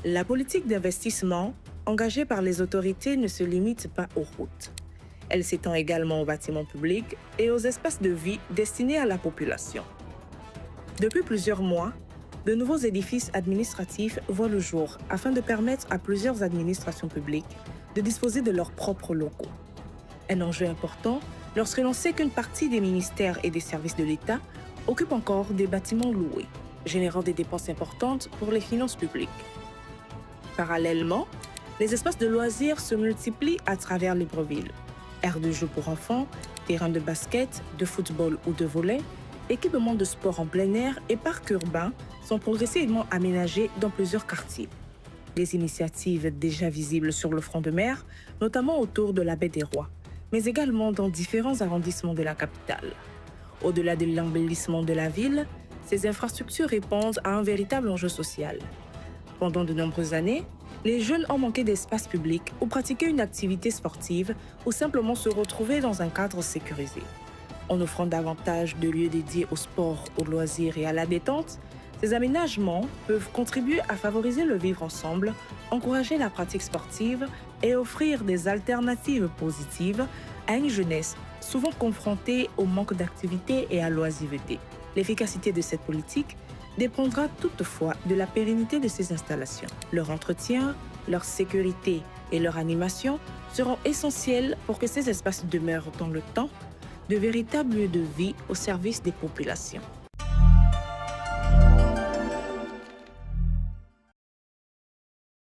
La politique d'investissement engagée par les autorités ne se limite pas aux routes. Elle s'étend également aux bâtiments publics et aux espaces de vie destinés à la population. Depuis plusieurs mois, de nouveaux édifices administratifs voient le jour afin de permettre à plusieurs administrations publiques de disposer de leurs propres locaux. Un enjeu important lorsque l'on sait qu'une partie des ministères et des services de l'État occupe encore des bâtiments loués, générant des dépenses importantes pour les finances publiques. Parallèlement, les espaces de loisirs se multiplient à travers Libreville. Aires de jeux pour enfants, terrains de basket, de football ou de volley, équipements de sport en plein air et parcs urbains sont progressivement aménagés dans plusieurs quartiers. Les initiatives déjà visibles sur le front de mer, notamment autour de la baie des Rois, mais également dans différents arrondissements de la capitale. Au-delà de l'embellissement de la ville, ces infrastructures répondent à un véritable enjeu social. Pendant de nombreuses années, les jeunes ont manqué d'espace public ou pratiquer une activité sportive ou simplement se retrouver dans un cadre sécurisé. En offrant davantage de lieux dédiés au sport, aux loisirs et à la détente, ces aménagements peuvent contribuer à favoriser le vivre ensemble, encourager la pratique sportive et offrir des alternatives positives à une jeunesse souvent confrontée au manque d'activité et à l'oisiveté. L'efficacité de cette politique dépendra toutefois de la pérennité de ces installations. Leur entretien, leur sécurité et leur animation seront essentiels pour que ces espaces demeurent dans le temps de véritables lieux de vie au service des populations.